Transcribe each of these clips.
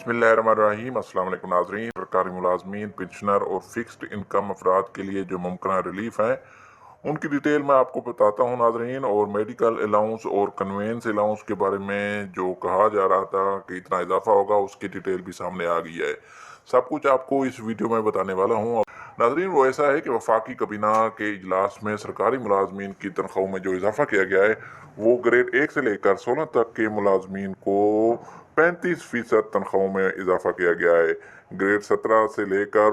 बिस्मिल्लाहिर्रहमानिर्रहीम। अस्सलाम वालेकुम नाज़रीन। सरकारी मुलाजमीन, पेंशनर और फिक्स्ड इनकम अफराद के लिए जो मुमकिन रिलीफ है उनकी डिटेल मैं आपको बताता हूँ नाज़रीन। और मेडिकल अलाउंस और कन्वेंस अलाउंस के बारे में जो कहा जा रहा था कि इतना इजाफा होगा, उसकी डिटेल भी सामने आ गई है। सब कुछ आपको इस वीडियो में बताने वाला हूँ नाज़रीन। वो ऐसा है कि वफाकी कबीना के इजलास में सरकारी मुलाजमीन की तनख्वाहों में जो इजाफा किया गया है वो ग्रेड 1 से लेकर 16 तक के मुलाजमीन को 35% तनख्वाहों में इजाफा किया गया है। ग्रेड 17 से लेकर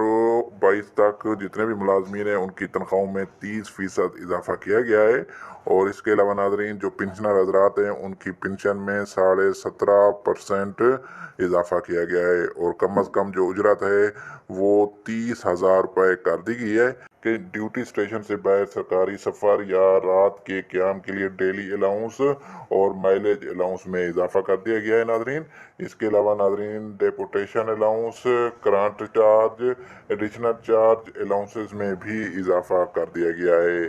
22 तक जितने भी मुलाजमीन हैं उनकी तनख्वाहों में 30% इजाफा किया गया है। और इसके अलावा नाज़रीन जो पेंशनर हजरात हैं उनकी पेंशन में 17.5% इजाफा किया गया है। और कम अज़ कम जो उजरत है वो 30,000 रुपये कर दी गई है कि ड्यूटी स्टेशन से बाहर सरकारी सफ़र या रात के क़याम के लिए डेली अलाउंस और माइलेज अलाउंस में इजाफा कर दिया गया है नाज़रीन। इसके अलावा नाज़रीन deputation allowance, grant charge, additional charge allowances में भी इजाफा कर दिया गया है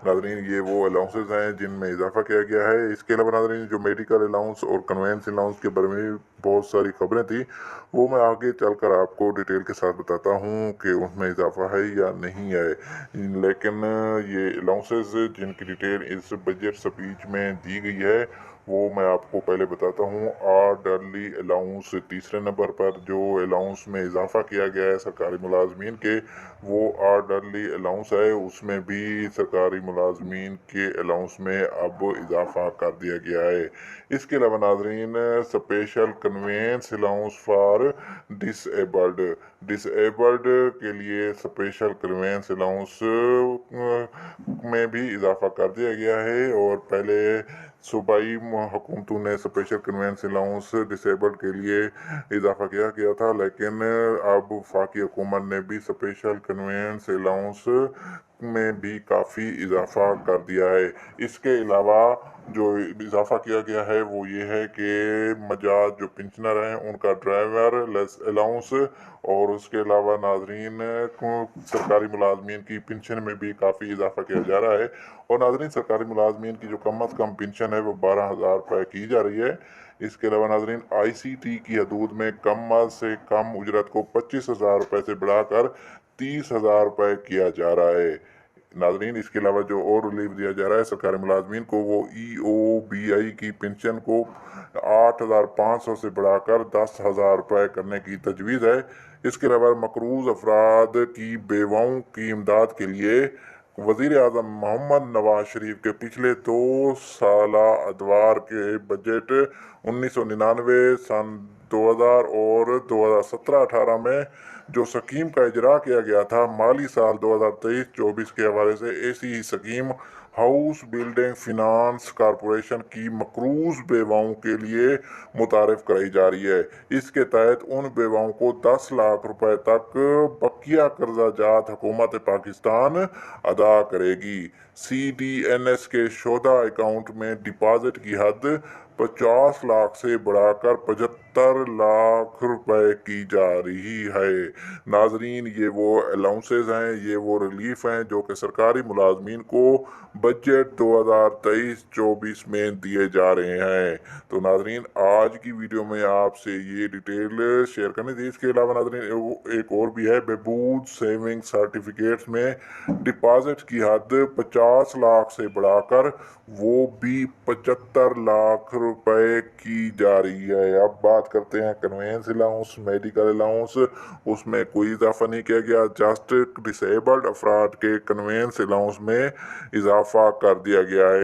नाज़रीन। ये वो अलाउंसेस हैं जिनमें इजाफा किया गया है। इसके अलावा नाज़रीन जो मेडिकल अलाउंस और कन्वेंस अलाउंस के बारे में बहुत सारी खबरें थी वो मैं आगे चलकर आपको डिटेल के साथ बताता हूँ कि उसमें इजाफा है या नहीं है। लेकिन ये अलाउंसेस जिनकी डिटेल इस बजट स्पीच में दी गई है वो मैं आपको पहले बताता हूँ। आर्डरली अलाउंस तीसरे नंबर पर जो अलाउंस में इजाफा किया गया है सरकारी मुलाजमीन के, वो आर्डरली अलाउंस है। उसमें भी सरकारी मुलाजमीन के अलाउंस में अब इजाफा कर दिया गया है। इसके अलावा नाजरीन special convince allowance for disabled के लिए स्पेशल कन्वेंस अलाउंस में भी इजाफा कर दिया गया है। और पहले सूबाई हुकूमतों ने स्पेशल कन्वेंस अलाउंस डिसेबल्ड के लिए इजाफा किया गया था, लेकिन अब वफाकी हुकूमत ने भी स्पेशल कन्वेंस अलाउंस में भी काफ़ी इजाफा कर दिया है। इसके अलावा जो इजाफा किया गया है वो ये है कि मजाज जो पेंशनर हैं उनका ड्राइवर लेस अलाउंस, और उसके अलावा नाजरीन को सरकारी मुलाजमीन की पेंशन में भी काफ़ी इजाफा किया जा रहा है। और नाजरीन सरकारी मुलाजमीन की जो कम अज़ कम पेंशन है वो 12,000 रुपये की जा रही है। इसके अलावा नाजरीन ICT की हदूद में कम से कम उजरत को 25,000 रुपये से बढ़ाकर 30,000 रुपये किया जा रहा है नाजरीन। इसके अलावा जो और रिलीफ दिया जा रहा है सरकारी मुलाजमीन को वो EOBI की पेंशन को 8,500 से बढ़ाकर 10,000 रुपये करने की तजवीज़ है। इसके अलावा मकरूज अफराद की बेवाओं की इमदाद के लिए वज़ीर आज़म मोहम्मद नवाज शरीफ के पिछले 2 साला अदवार के बजट 1999 सन 2000 और 2017-18 में जो स्कीम का इजरा किया गया था माली साल 2023-24 के हवाले से, ऐसी ही scheme house building finance corporation की मकरूज बेवाओं के लिए मुतारिफ कराई जा रही है। इसके तहत उन बेवाओं को 10 लाख रुपए तक बकिया कर्जा जात हुकूमत पाकिस्तान अदा करेगी। CDNS के शोधा अकाउंट में डिपॉजिट की हद 50 लाख से बढ़ाकर 75 लाख रुपए की जा रही है नाजरीन। ये वो अलाउंसेस हैं, ये वो रिलीफ हैं जो कि सरकारी मुलाजमीन को बजट 2023-24 में दिए जा रहे हैं। तो नाजरीन आज की वीडियो में आपसे ये डिटेल शेयर करनी थी। इसके अलावा नाजरीन एक और भी है, बहबूद सेविंग सर्टिफिकेट्स में डिपॉजिट की हद 50 लाख से बढ़ाकर वो भी 75 लाख रुपए की जा रही है। अब बात करते हैं कन्वेंस अलाउंस, मेडिकल अलाउंस। उसमें कोई इजाफा नहीं किया गया, जस्ट डिसेबल्ड अफराद के कन्वेंस अलाउंस में इजाफा कर दिया गया है।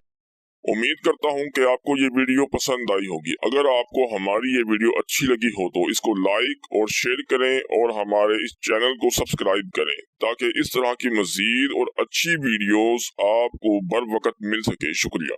उम्मीद करता हूं कि आपको ये वीडियो पसंद आई होगी। अगर आपको हमारी ये वीडियो अच्छी लगी हो तो इसको लाइक और शेयर करें और हमारे इस चैनल को सब्सक्राइब करें ताकि इस तरह की मजीद और अच्छी वीडियोस आपको बर वक्त मिल सके। शुक्रिया।